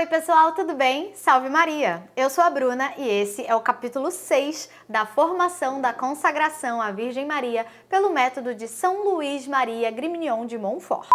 Oi pessoal, tudo bem? Salve Maria! Eu sou a Bruna e esse é o capítulo 6 da formação da consagração à Virgem Maria pelo método de São Luís Maria Grignion de Montfort.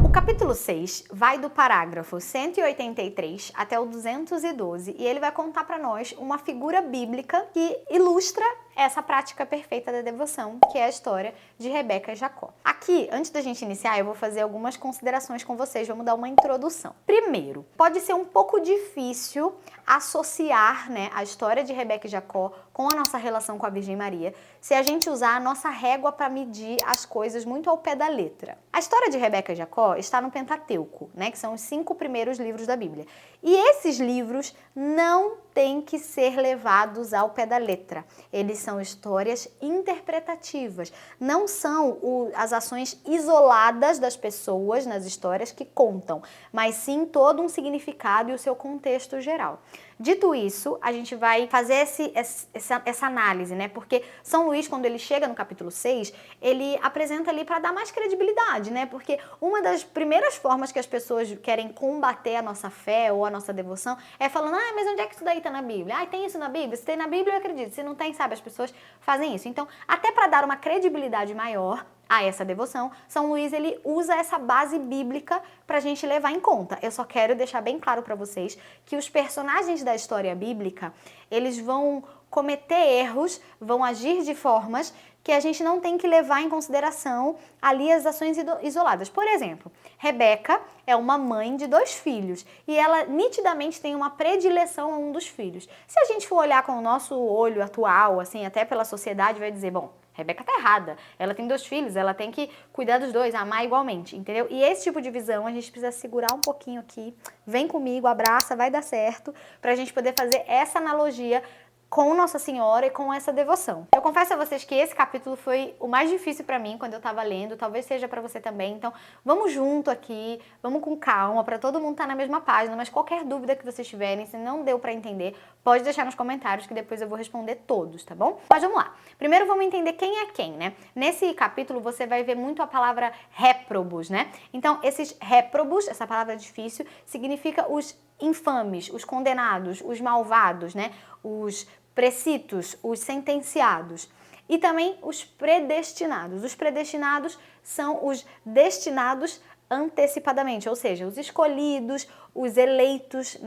O capítulo 6 vai do parágrafo 183 até o 212 e ele vai contar para nós uma figura bíblica que ilustra essa prática perfeita da devoção, que é a história de Rebeca e Jacó. Aqui, antes da gente iniciar, eu vou fazer algumas considerações com vocês, vamos dar uma introdução. Primeiro, pode ser um pouco difícil associar, a história de Rebeca e Jacó com a nossa relação com a Virgem Maria, se a gente usar a nossa régua para medir as coisas muito ao pé da letra. A história de Rebeca e Jacó está no Pentateuco, que são os 5 primeiros livros da Bíblia. E esses livros não têm que ser levados ao pé da letra. Eles são histórias interpretativas. Não são as ações isoladas das pessoas nas histórias que contam, mas sim todo um significado e o seu contexto geral. Dito isso, a gente vai fazer essa análise, Porque São Luís, quando ele chega no capítulo 6, ele apresenta ali para dar mais credibilidade, Porque uma das primeiras formas que as pessoas querem combater a nossa fé ou a nossa devoção é falando, mas onde é que isso daí tá na Bíblia? Tem isso na Bíblia? Se tem na Bíblia, eu acredito. Se não tem, sabe? As pessoas fazem isso. Então, até para dar uma credibilidade maior a essa devoção, São Luís ele usa essa base bíblica para a gente levar em conta. Eu só quero deixar bem claro para vocês que os personagens da história bíblica, eles vão cometer erros, vão agir de formas que a gente não tem que levar em consideração ali as ações isoladas. Por exemplo, Rebeca é uma mãe de 2 filhos e ela nitidamente tem uma predileção a um dos filhos. Se a gente for olhar com o nosso olho atual, assim, até pela sociedade, vai dizer, bom, Rebeca tá errada, ela tem 2 filhos, ela tem que cuidar dos 2, amar igualmente, entendeu? E esse tipo de visão a gente precisa segurar um pouquinho aqui, vem comigo, abraça, vai dar certo, pra gente poder fazer essa analogia com Nossa Senhora e com essa devoção. Eu confesso a vocês que esse capítulo foi o mais difícil para mim quando eu estava lendo, talvez seja para você também, então vamos junto aqui, vamos com calma, para todo mundo estar na mesma página, mas qualquer dúvida que vocês tiverem, se não deu para entender, pode deixar nos comentários que depois eu vou responder todos, tá bom? Mas vamos lá. Primeiro vamos entender quem é quem, Nesse capítulo você vai ver muito a palavra réprobos, Então esses réprobos, essa palavra difícil, significa os infames, os condenados, os malvados, Os precitos, os sentenciados, e também os predestinados. Os predestinados são os destinados antecipadamente, ou seja, os escolhidos, os eleitos,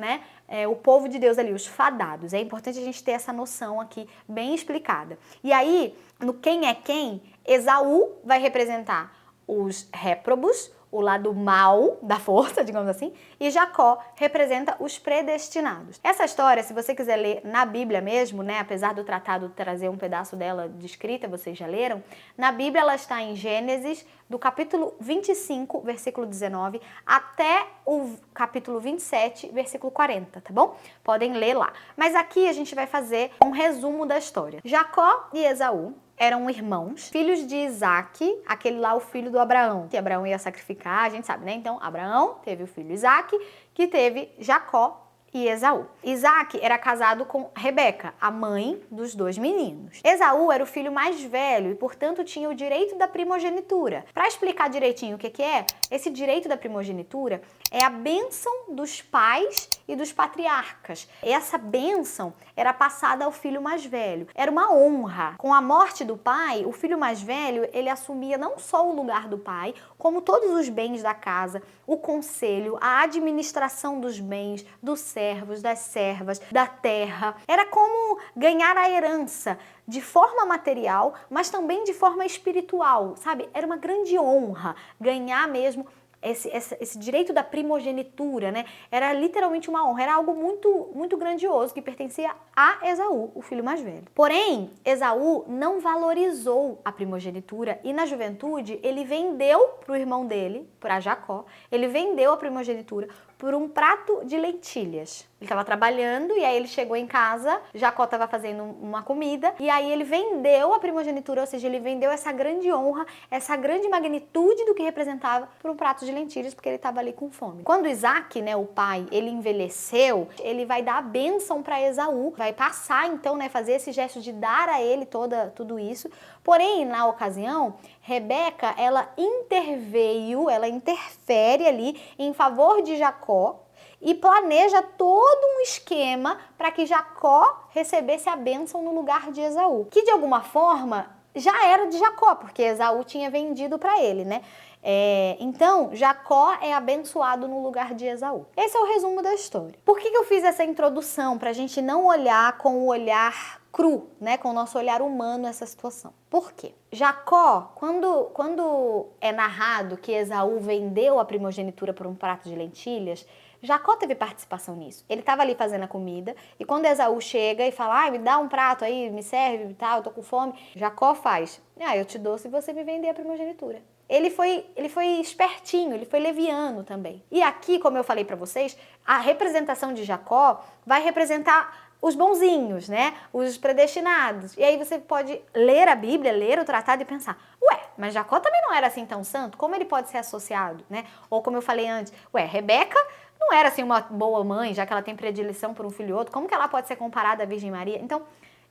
o povo de Deus ali, os fadados. É importante a gente ter essa noção aqui bem explicada. E aí, no quem é quem, Esaú vai representar os réprobos, o lado mal da força, digamos assim, e Jacó representa os predestinados. Essa história, se você quiser ler na Bíblia mesmo, apesar do tratado trazer um pedaço dela descrita, vocês já leram, na Bíblia ela está em Gênesis, do capítulo 25, versículo 19, até o capítulo 27, versículo 40, tá bom? Podem ler lá. Mas aqui a gente vai fazer um resumo da história. Jacó e Esaú eram irmãos, filhos de Isaac, aquele lá o filho do Abraão, que Abraão ia sacrificar, a gente sabe, Então, Abraão teve o filho Isaac, que teve Jacó e Esaú. Isaac era casado com Rebeca, a mãe dos 2 meninos. Esaú era o filho mais velho e, portanto, tinha o direito da primogenitura. Para explicar direitinho o que é, esse direito da primogenitura é a bênção dos pais e dos patriarcas. Essa bênção era passada ao filho mais velho. Era uma honra. Com a morte do pai, o filho mais velho, ele assumia não só o lugar do pai, como todos os bens da casa, o conselho, a administração dos bens, dos servos, das servas, da terra. Era como ganhar a herança de forma material, mas também de forma espiritual, sabe? Era uma grande honra ganhar mesmo esse direito da primogenitura, Era literalmente uma honra, era algo muito, muito grandioso que pertencia a Esaú, o filho mais velho. Porém, Esaú não valorizou a primogenitura e na juventude ele vendeu para o irmão dele, para Jacó, ele vendeu a primogenitura por um prato de lentilhas. Ele estava trabalhando e aí ele chegou em casa, Jacó estava fazendo uma comida e aí ele vendeu a primogenitura, ou seja, ele vendeu essa grande honra, essa grande magnitude do que representava por um prato de lentilhas, porque ele estava ali com fome. Quando Isaac, o pai, ele envelheceu, ele vai dar a bênção para Esaú, vai passar então, fazer esse gesto de dar a ele tudo isso. Porém, na ocasião, Rebeca, ela interfere ali em favor de Jacó e planeja todo um esquema para que Jacó recebesse a bênção no lugar de Esaú, que de alguma forma já era de Jacó, porque Esaú tinha vendido para ele, né? Então, Jacó é abençoado no lugar de Esaú. Esse é o resumo da história. Por que eu fiz essa introdução? Para a gente não olhar com o olhar cru, né? Com o nosso olhar humano essa situação. Por quê? Jacó, quando é narrado que Esaú vendeu a primogenitura por um prato de lentilhas, Jacó teve participação nisso. Ele estava ali fazendo a comida e quando Esaú chega e fala, me dá um prato aí, me serve e tal, eu tô com fome, Jacó faz, eu te dou se você me vender a primogenitura. Ele foi espertinho, ele foi leviano também. E aqui, como eu falei para vocês, a representação de Jacó vai representar os bonzinhos, né? Os predestinados. E aí você pode ler a Bíblia, ler o tratado e pensar, mas Jacó também não era assim tão santo? Como ele pode ser associado, né? Ou como eu falei antes, Rebeca não era assim uma boa mãe, já que ela tem predileção por um filho e outro, como que ela pode ser comparada à Virgem Maria? Então,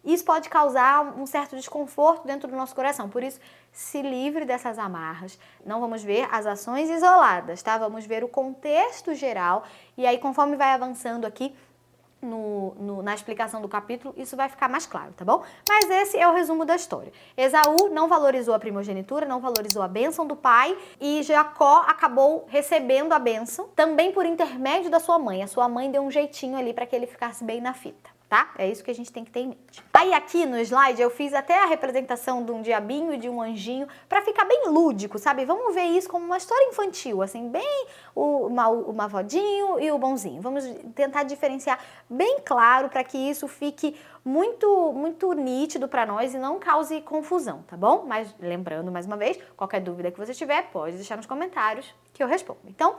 isso pode causar um certo desconforto dentro do nosso coração. Por isso, se livre dessas amarras. Não vamos ver as ações isoladas, tá? Vamos ver o contexto geral. E aí, conforme vai avançando aqui na explicação do capítulo, isso vai ficar mais claro, tá bom? Mas esse é o resumo da história. Esaú não valorizou a primogenitura, não valorizou a bênção do pai e Jacó acabou recebendo a bênção também por intermédio da sua mãe. A sua mãe deu um jeitinho ali para que ele ficasse bem na fita. Tá? É isso que a gente tem que ter em mente. Aí aqui no slide eu fiz até a representação de um diabinho e de um anjinho para ficar bem lúdico, sabe? Vamos ver isso como uma história infantil, assim, bem o malvadinho e o bonzinho. Vamos tentar diferenciar bem claro para que isso fique muito nítido para nós e não cause confusão, tá bom? Mas lembrando mais uma vez, qualquer dúvida que você tiver, pode deixar nos comentários que eu respondo. Então,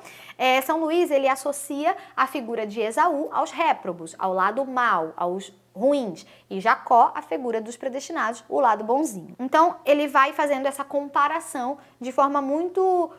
São Luís, ele associa a figura de Esaú aos réprobos, ao lado mau, aos ruins, e Jacó a figura dos predestinados, o lado bonzinho. Então, ele vai fazendo essa comparação de forma muito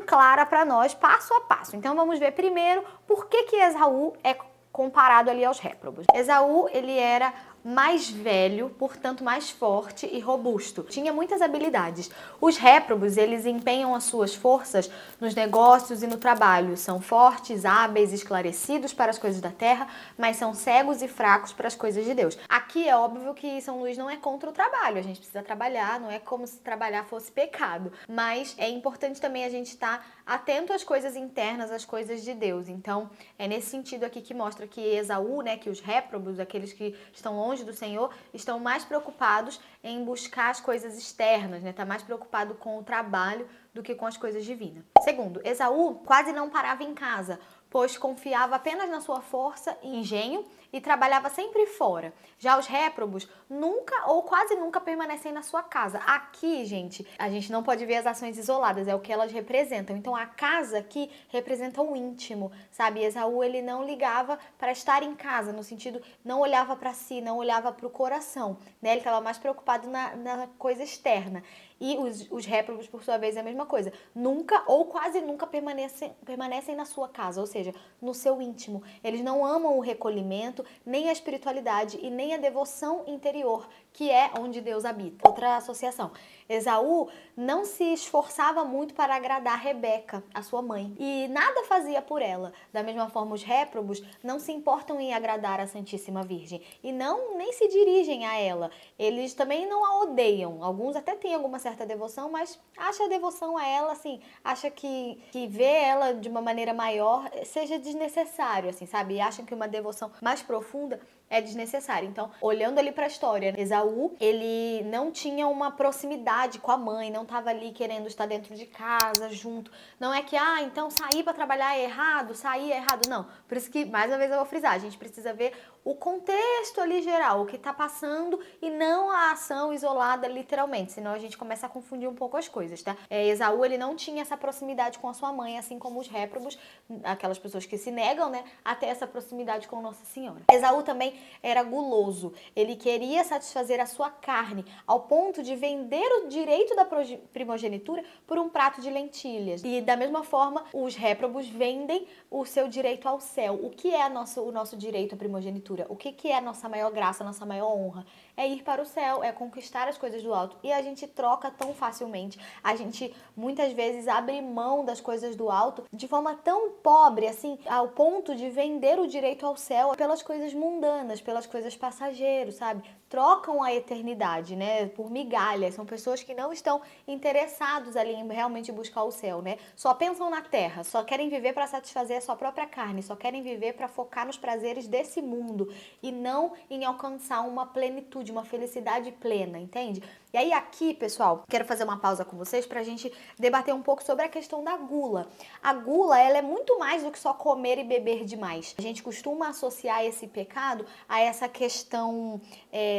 clara para nós, passo a passo. Então, vamos ver primeiro por que Esaú é comparado ali aos réprobos. Esaú, ele era mais velho, portanto mais forte e robusto. Tinha muitas habilidades. Os réprobos, eles empenham as suas forças nos negócios e no trabalho. São fortes, hábeis, esclarecidos para as coisas da terra, mas são cegos e fracos para as coisas de Deus. Aqui é óbvio que São Luís não é contra o trabalho. A gente precisa trabalhar, não é como se trabalhar fosse pecado. Mas é importante também a gente estar atento às coisas internas, às coisas de Deus. Então, é nesse sentido aqui que mostra que Esaú, né, que os réprobos, aqueles que estão longe do Senhor, estão mais preocupados em buscar as coisas externas, né? Tá mais preocupado com o trabalho do que com as coisas divinas. Segundo, Esaú quase não parava em casa, pois confiava apenas na sua força e engenho e trabalhava sempre fora. Já os réprobos nunca ou quase nunca permanecem na sua casa. Aqui, gente, a gente não pode ver as ações isoladas, é o que elas representam. Então, a casa aqui representa o íntimo, sabe? Esaú, ele não ligava para estar em casa, no sentido, não olhava para si, não olhava para o coração, né? Ele estava mais preocupado na coisa externa. E os réprobos, por sua vez, é a mesma coisa. Nunca ou quase nunca permanecem na sua casa, ou seja, no seu íntimo. Eles não amam o recolhimento, nem a espiritualidade e nem a devoção interior, que é onde Deus habita. Outra associação. Esaú não se esforçava muito para agradar Rebeca, a sua mãe, e nada fazia por ela. Da mesma forma, os réprobos não se importam em agradar a Santíssima Virgem e nem se dirigem a ela. Eles também não a odeiam. Alguns até têm alguma certa devoção, mas acha a devoção a ela, assim, acha que ver ela de uma maneira maior seja desnecessário, assim, sabe? E acham que uma devoção mais profunda é desnecessário. Então, olhando ali para a história, Esaú, ele não tinha uma proximidade com a mãe, não estava ali querendo estar dentro de casa, junto. Não é que, então sair para trabalhar é errado, sair é errado. Não. Por isso que, mais uma vez eu vou frisar, a gente precisa ver o contexto ali geral, o que está passando e não a ação isolada literalmente, senão a gente começa a confundir um pouco as coisas, tá? Esaú, ele não tinha essa proximidade com a sua mãe, assim como os réprobos, aquelas pessoas que se negam, né, a ter essa proximidade com Nossa Senhora. Esaú também era guloso. Ele queria satisfazer a sua carne, ao ponto de vender o direito da primogenitura por um prato de lentilhas. E da mesma forma, os réprobos vendem o seu direito ao céu. O que é o nosso direito à primogenitura? O que é a nossa maior graça, a nossa maior honra? É ir para o céu, é conquistar as coisas do alto. E a gente troca tão facilmente. A gente muitas vezes abre mão das coisas do alto de forma tão pobre, assim, ao ponto de vender o direito ao céu pelas coisas mundanas, pelas coisas passageiras, sabe? Trocam a eternidade, né, por migalhas. São pessoas que não estão interessados ali em realmente buscar o céu, né? Só pensam na terra, só querem viver para satisfazer a sua própria carne, só querem viver para focar nos prazeres desse mundo e não em alcançar uma plenitude, uma felicidade plena, entende? E aí aqui, pessoal, quero fazer uma pausa com vocês pra gente debater um pouco sobre a questão da gula. A gula, ela é muito mais do que só comer e beber demais. A gente costuma associar esse pecado a essa questão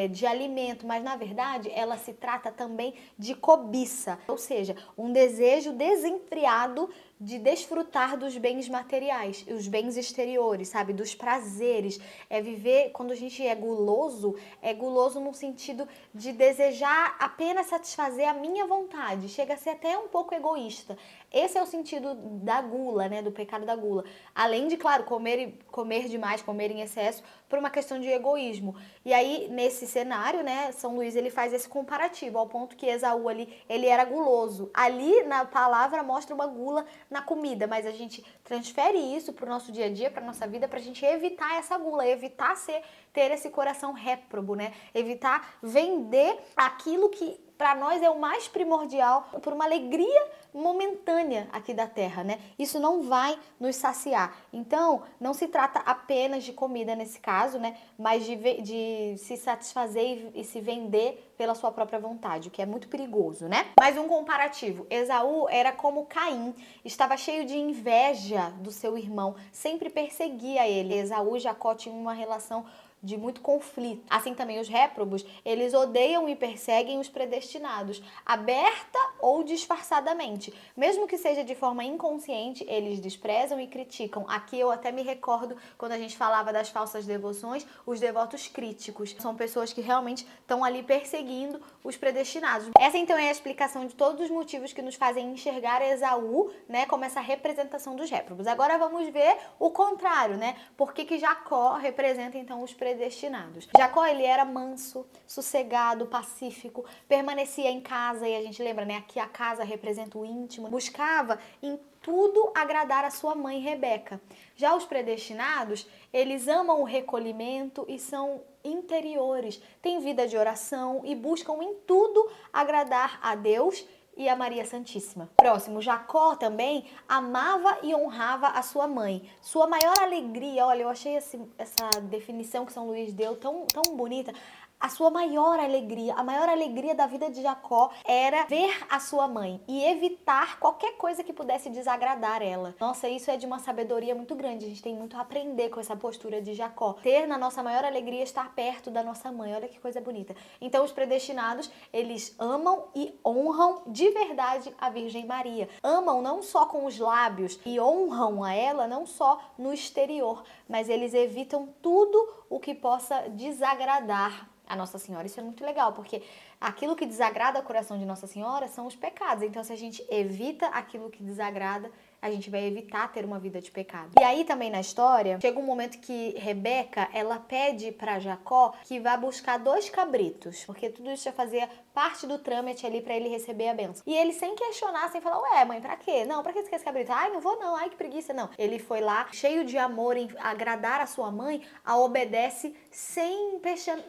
de alimento, mas na verdade ela se trata também de cobiça, ou seja, um desejo desenfreado de desfrutar dos bens materiais, os bens exteriores, sabe? Dos prazeres. É viver, quando a gente é guloso no sentido de desejar apenas satisfazer a minha vontade. Chega a ser até um pouco egoísta. Esse é o sentido da gula, né? Do pecado da gula. Além de, claro, comer demais, comer em excesso, por uma questão de egoísmo. E aí, nesse cenário, né, São Luís, ele faz esse comparativo, ao ponto que Esaú ali, ele era guloso. Ali, na palavra, mostra uma gula na comida, mas a gente transfere isso para o nosso dia a dia, para nossa vida, para a gente evitar essa gula, evitar ter esse coração réprobo, né? Evitar vender aquilo que para nós é o mais primordial por uma alegria momentânea aqui da terra, né? Isso não vai nos saciar. Então, não se trata apenas de comida nesse caso, né? Mas de se satisfazer e se vender pela sua própria vontade, o que é muito perigoso, né? Mais um comparativo. Esaú era como Caim, estava cheio de inveja do seu irmão, sempre perseguia ele. Esaú e Jacó tinham uma relação de muito conflito. Assim também os réprobos, eles odeiam e perseguem os predestinados, aberta ou disfarçadamente. Mesmo que seja de forma inconsciente, eles desprezam e criticam. Aqui eu até me recordo quando a gente falava das falsas devoções, os devotos críticos. São pessoas que realmente estão ali perseguindo os predestinados. Essa então é a explicação de todos os motivos que nos fazem enxergar Esaú, né, como essa representação dos réprobos. Agora vamos ver o contrário, né? Por que Jacó representa então os predestinados? Jacó, ele era manso, sossegado, pacífico, permanecia em casa, e a gente lembra, né? Aqui a casa representa o íntimo, buscava em tudo agradar a sua mãe Rebeca. Já os predestinados, eles amam o recolhimento e são interiores, têm vida de oração e buscam em tudo agradar a Deus e a Maria Santíssima. Próximo, Jacó também amava e honrava a sua mãe. Sua maior alegria, olha, eu achei essa definição que São Luís deu tão bonita. A sua maior alegria, a maior alegria da vida de Jacó era ver a sua mãe e evitar qualquer coisa que pudesse desagradar ela. Nossa, isso é de uma sabedoria muito grande. A gente tem muito a aprender com essa postura de Jacó. Ter na nossa maior alegria estar perto da nossa mãe. Olha que coisa bonita. Então, os predestinados, eles amam e honram de verdade a Virgem Maria. Amam não só com os lábios e honram a ela não só no exterior, mas eles evitam tudo o que possa desagradar a Nossa Senhora. Isso é muito legal, porque aquilo que desagrada o coração de Nossa Senhora são os pecados. Então, se a gente evita aquilo que desagrada, a gente vai evitar ter uma vida de pecado. E aí também na história, chega um momento que Rebeca, ela pede para Jacó que vá buscar 2 cabritos, porque tudo isso já fazia parte do trâmite ali para ele receber a bênção. E ele, sem questionar, sem falar, ué, mãe, pra quê? Não, pra que você quer esse cabrito? Ai, não vou não, ai, que preguiça, não. Ele foi lá, cheio de amor em agradar a sua mãe, a obedece sem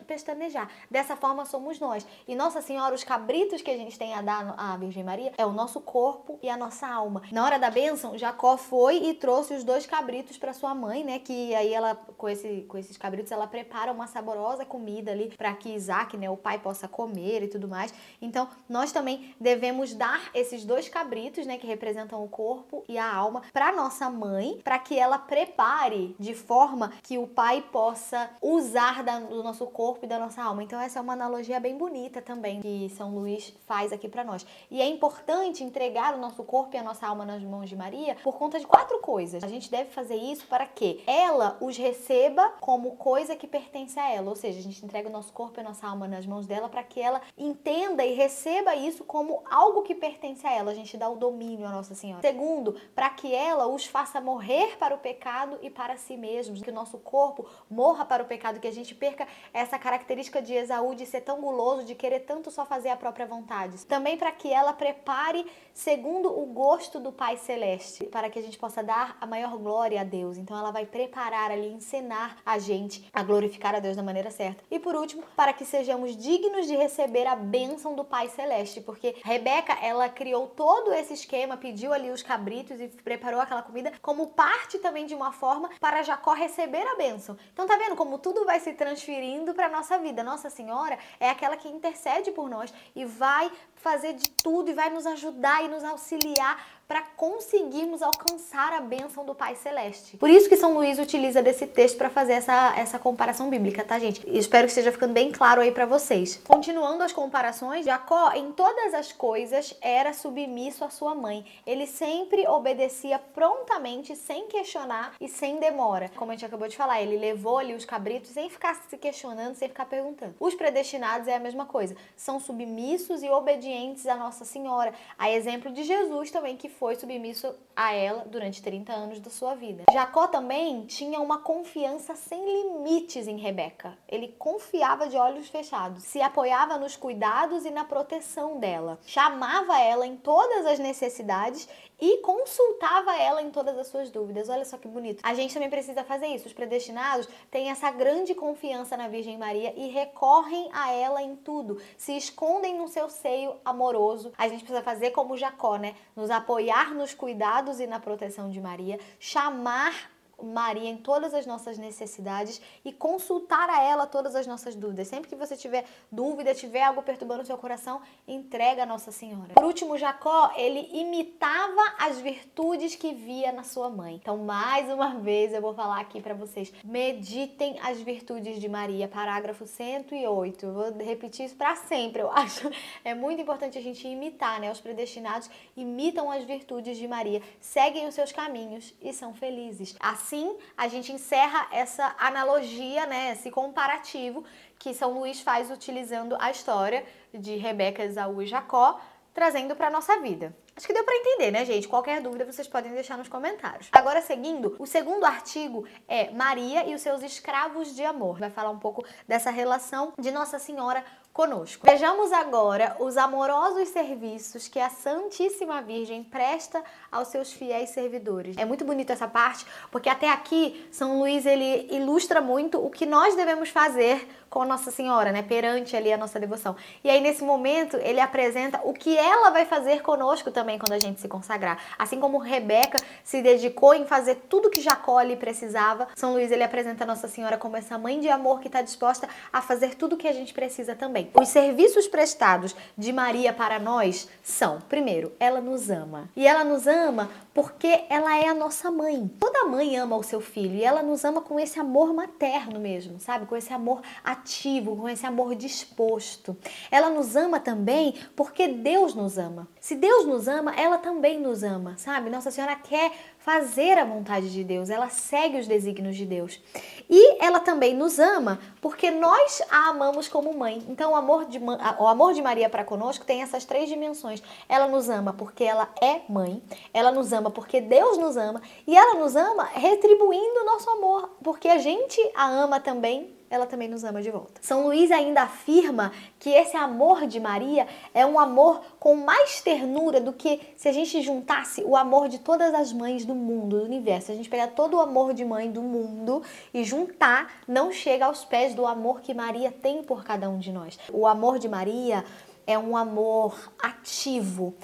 pestanejar. Dessa forma somos nós. E Nossa Senhora, os cabritos que a gente tem a dar à Virgem Maria é o nosso corpo e a nossa alma. Na hora da bênção, Jacó foi e trouxe os 2 cabritos para sua mãe, né? Que aí ela, com esses cabritos, ela prepara uma saborosa comida ali para que Isaac, né, o pai, possa comer e tudo mais. Então, nós também devemos dar esses 2 cabritos, né, que representam o corpo e a alma, para nossa mãe, para que ela prepare de forma que o pai possa usar do nosso corpo e da nossa alma. Então, essa é uma analogia bem bonita, também que São Luís faz aqui para nós. E é importante entregar o nosso corpo e a nossa alma nas mãos de Maria por conta de 4 coisas. A gente deve fazer isso para que ela os receba como coisa que pertence a ela, ou seja, a gente entrega o nosso corpo e a nossa alma nas mãos dela para que ela entenda e receba isso como algo que pertence a ela. A gente dá o domínio à Nossa Senhora. Segundo, para que ela os faça morrer para o pecado e para si mesmos, que o nosso corpo morra para o pecado, que a gente perca essa característica de Esaú de ser tão guloso, de querer tanto só fazer a própria vontade. Também para que ela prepare segundo o gosto do Pai Celeste, para que a gente possa dar a maior glória a Deus. Então ela vai preparar ali, ensinar a gente a glorificar a Deus da maneira certa. E por último, para que sejamos dignos de receber a bênção do Pai Celeste, porque Rebeca, ela criou todo esse esquema, pediu ali os cabritos e preparou aquela comida como parte também de uma forma para Jacó receber a bênção. Então tá vendo como tudo vai se transferindo para nossa vida. Nossa Senhora é aquela que intercede por nós e vai fazer de tudo e vai nos ajudar e nos auxiliar para conseguirmos alcançar a bênção do Pai Celeste. Por isso que São Luís utiliza desse texto para fazer essa comparação bíblica, tá, gente? E espero que esteja ficando bem claro aí para vocês. Continuando as comparações, Jacó, em todas as coisas, era submisso à sua mãe. Ele sempre obedecia prontamente, sem questionar e sem demora. Como a gente acabou de falar, ele levou ali os cabritos sem ficar se questionando, sem ficar perguntando. Os predestinados é a mesma coisa. São submissos e obedientes à Nossa Senhora. A exemplo de Jesus também, que foi submisso a ela durante 30 anos da sua vida. Jacó também tinha uma confiança sem limites em Rebeca. Ele confiava de olhos fechados, se apoiava nos cuidados e na proteção dela, chamava ela em todas as necessidades e consultava ela em todas as suas dúvidas. Olha só que bonito. A gente também precisa fazer isso. Os predestinados têm essa grande confiança na Virgem Maria e recorrem a ela em tudo. Se escondem no seu seio amoroso. A gente precisa fazer como Jacó, né? Nos apoiar nos cuidados e na proteção de Maria, chamar Maria em todas as nossas necessidades e consultar a ela todas as nossas dúvidas. Sempre que você tiver dúvida, tiver algo perturbando o seu coração, entrega a Nossa Senhora. Por último, Jacó, ele imitava as virtudes que via na sua mãe. Então, mais uma vez, eu vou falar aqui para vocês. Meditem as virtudes de Maria, parágrafo 108. Eu vou repetir isso para sempre, eu acho. É muito importante a gente imitar, né? Os predestinados imitam as virtudes de Maria, seguem os seus caminhos e são felizes. Assim, a gente encerra essa analogia, né, esse comparativo que São Luís faz utilizando a história de Rebeca, Esaú e Jacó, trazendo para a nossa vida. Acho que deu para entender, né, gente? Qualquer dúvida vocês podem deixar nos comentários. Agora, seguindo, o segundo artigo é Maria e os seus escravos de amor. Vai falar um pouco dessa relação de Nossa Senhora conosco. Vejamos agora os amorosos serviços que a Santíssima Virgem presta aos seus fiéis servidores. É muito bonito essa parte, porque até aqui São Luís ele ilustra muito o que nós devemos fazer com Nossa Senhora, né, perante ali a nossa devoção. E aí nesse momento ele apresenta o que ela vai fazer conosco também quando a gente se consagrar. Assim como Rebeca se dedicou em fazer tudo que Jacó lhe precisava, São Luís ele apresenta a Nossa Senhora como essa mãe de amor que está disposta a fazer tudo o que a gente precisa também. Os serviços prestados de Maria para nós são, primeiro, ela nos ama. E ela nos ama porque ela é a nossa mãe. Toda mãe ama o seu filho e ela nos ama com esse amor materno mesmo, sabe? Com esse amor ativo, com esse amor disposto. Ela nos ama também porque Deus nos ama. Se Deus nos ama, ela também nos ama, sabe? Nossa Senhora quer fazer a vontade de Deus, ela segue os desígnios de Deus. E ela também nos ama porque nós a amamos como mãe. Então o amor de Maria para conosco tem essas 3 dimensões. Ela nos ama porque ela é mãe, ela nos ama porque Deus nos ama e ela nos ama retribuindo o nosso amor, porque a gente a ama também, ela também nos ama de volta. São Luís ainda afirma que esse amor de Maria é um amor com mais ternura do que se a gente juntasse o amor de todas as mães do mundo, do universo. Se a gente pegar todo o amor de mãe do mundo e juntar, não chega aos pés do amor que Maria tem por cada um de nós. O amor de Maria é um amor ativo,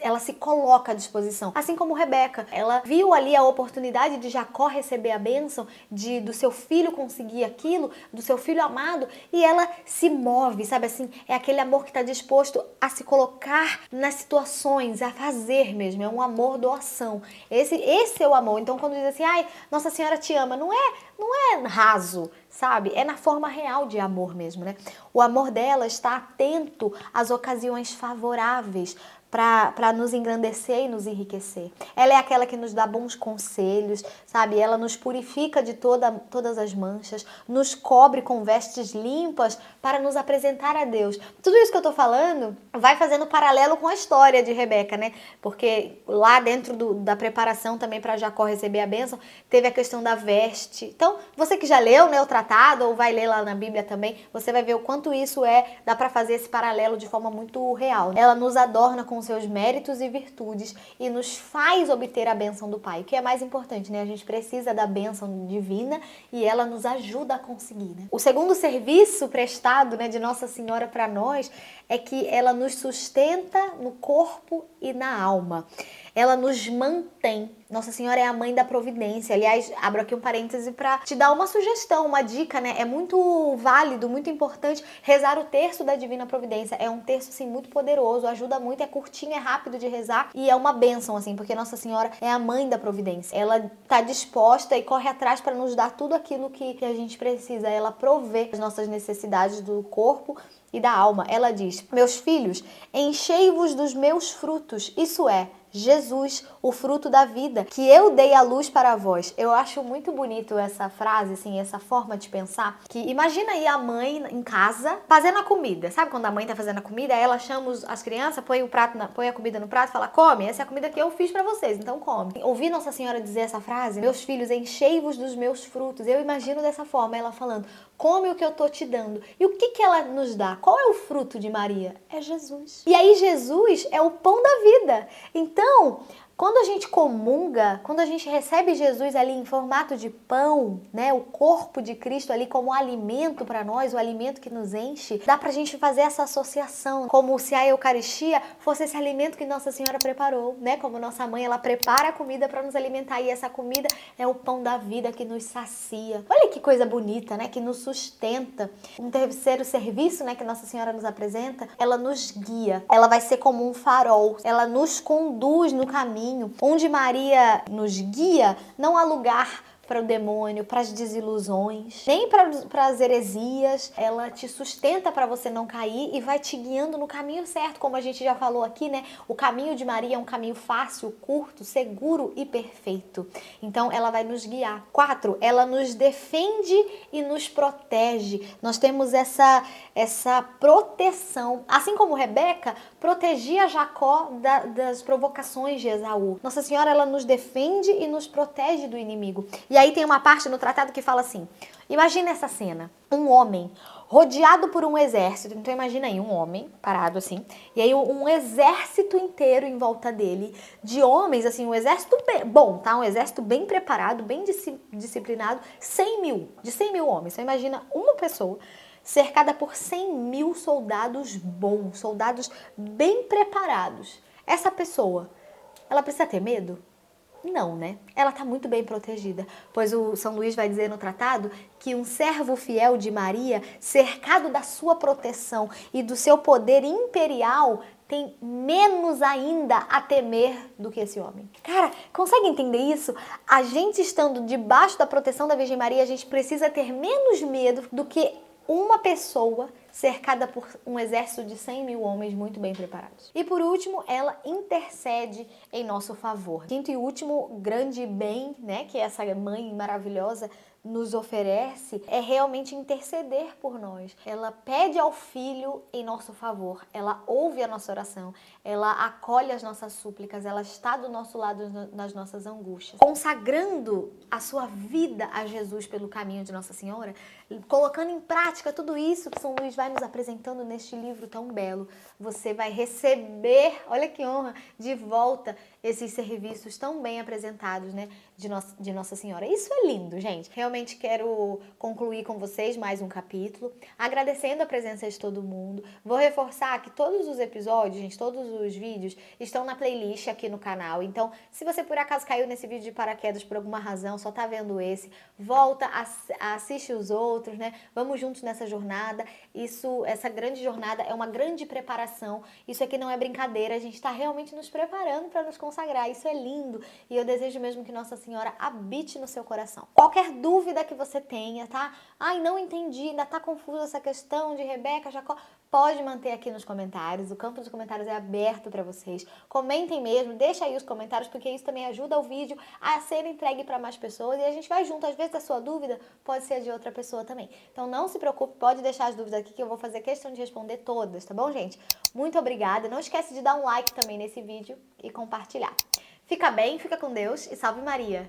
ela se coloca à disposição. Assim como Rebeca, ela viu ali a oportunidade de Jacó receber a bênção, do seu filho conseguir aquilo, do seu filho amado, e ela se move, sabe assim? É aquele amor que está disposto a se colocar nas situações, a fazer mesmo, é um amor doação. Esse é o amor. Então quando diz assim, ai, Nossa Senhora te ama, não é raso. sabe? É na forma real de amor mesmo, né? O amor dela está atento às ocasiões favoráveis para nos engrandecer e nos enriquecer. Ela é aquela que nos dá bons conselhos, sabe? Ela nos purifica de todas as manchas, nos cobre com vestes limpas para nos apresentar a Deus. Tudo isso que eu tô falando vai fazendo paralelo com a história de Rebeca, né? Porque lá dentro da preparação também para Jacó receber a bênção, teve a questão da veste. Então, você que já leu, né, o tratado, ou vai ler lá na Bíblia também, você vai ver o quanto isso dá para fazer esse paralelo de forma muito real. Ela nos adorna com seus méritos e virtudes e nos faz obter a bênção do Pai, o que é mais importante, né? A gente precisa da bênção divina e ela nos ajuda a conseguir, né? O segundo serviço prestado, né, de Nossa Senhora para nós é que ela nos sustenta no corpo e na alma. Ela nos mantém. Nossa Senhora é a mãe da providência. Aliás, abro aqui um parêntese para te dar uma sugestão, uma dica, né? É muito válido, muito importante rezar o terço da Divina Providência. É um terço, assim, muito poderoso, ajuda muito, é curtinho, é rápido de rezar e é uma bênção, assim, porque Nossa Senhora é a mãe da providência. Ela tá disposta e corre atrás para nos dar tudo aquilo que a gente precisa. Ela provê as nossas necessidades do corpo e da alma. Ela diz: meus filhos, enchei-vos dos meus frutos, isso é, Jesus, o fruto da vida, que eu dei a luz para vós. Eu acho muito bonito essa frase, assim, essa forma de pensar, que imagina aí a mãe em casa fazendo a comida. Sabe quando a mãe tá fazendo a comida, aí ela chama as crianças, põe a comida no prato e fala: come, essa é a comida que eu fiz para vocês, então come. Ouvir Nossa Senhora dizer essa frase, meus filhos, enchei-vos dos meus frutos, eu imagino dessa forma, ela falando: come o que eu tô te dando. E o que ela nos dá? Qual é o fruto de Maria? É Jesus. E aí Jesus é o pão da vida. Então, quando a gente comunga, quando a gente recebe Jesus ali em formato de pão, né, o corpo de Cristo ali como alimento para nós, o alimento que nos enche, dá pra gente fazer essa associação, como se a Eucaristia fosse esse alimento que Nossa Senhora preparou, né? Como nossa mãe, ela prepara a comida para nos alimentar e essa comida é o pão da vida que nos sacia. Olha que coisa bonita, né? Que nos sustenta. Um terceiro serviço, né, que Nossa Senhora nos apresenta, ela nos guia. Ela vai ser como um farol. Ela nos conduz no caminho. Onde Maria nos guia, não há lugar para o demônio, para as desilusões, nem para as heresias. Ela te sustenta para você não cair e vai te guiando no caminho certo, como a gente já falou aqui, né? O caminho de Maria é um caminho fácil, curto, seguro e perfeito. Então, ela vai nos guiar. 4, ela nos defende e nos protege. Nós temos essa proteção. Assim como Rebeca protegia Jacó das provocações de Esaú. Nossa Senhora, ela nos defende e nos protege do inimigo. E aí tem uma parte no tratado que fala assim: imagina essa cena, um homem rodeado por um exército. Então imagina aí um homem parado assim, e aí um exército inteiro em volta dele, de homens, assim, um exército bom, tá? Um exército bem preparado, bem disciplinado, 100 mil homens. Então imagina uma pessoa cercada por 100 mil soldados bons, soldados bem preparados. Essa pessoa, ela precisa ter medo? Não, né? Ela está muito bem protegida, pois o São Luís vai dizer no tratado que um servo fiel de Maria, cercado da sua proteção e do seu poder imperial, tem menos ainda a temer do que esse homem. Cara, consegue entender isso? A gente estando debaixo da proteção da Virgem Maria, a gente precisa ter menos medo do que uma pessoa cercada por um exército de 100 mil homens muito bem preparados. E por último, ela intercede em nosso favor. Quinto e último grande bem, né, que essa mãe maravilhosa nos oferece, é realmente interceder por nós. Ela pede ao Filho em nosso favor, ela ouve a nossa oração, ela acolhe as nossas súplicas, ela está do nosso lado nas nossas angústias. Consagrando a sua vida a Jesus pelo caminho de Nossa Senhora, colocando em prática tudo isso que São Luís vai nos apresentando neste livro tão belo, você vai receber, olha que honra, de volta esses serviços tão bem apresentados, né, de Nossa Senhora. Isso é lindo, gente. Realmente quero concluir com vocês mais um capítulo, agradecendo a presença de todo mundo. Vou reforçar que todos os episódios, gente, todos os vídeos estão na playlist aqui no canal. Então, se você por acaso caiu nesse vídeo de paraquedas por alguma razão, só tá vendo esse, volta, assiste os outros, né? Vamos juntos nessa jornada. Isso essa grande jornada é uma grande preparação. Isso aqui não é brincadeira, a gente está realmente nos preparando para nos consagrar. Isso é lindo e eu desejo mesmo que Nossa Senhora habite no seu coração. Qualquer dúvida que você tenha, tá? Ai, não entendi, ainda tá confusa essa questão de Rebeca, Jacó. Pode manter aqui nos comentários, o campo dos comentários é aberto para vocês. Comentem mesmo, deixa aí os comentários, porque isso também ajuda o vídeo a ser entregue para mais pessoas e a gente vai junto. Às vezes a sua dúvida pode ser de outra pessoa também. Então não se preocupe, pode deixar as dúvidas aqui que eu vou fazer questão de responder todas, tá bom, gente? Muito obrigada. Não esquece de dar um like também nesse vídeo e compartilhar. Fica bem, fica com Deus e salve Maria!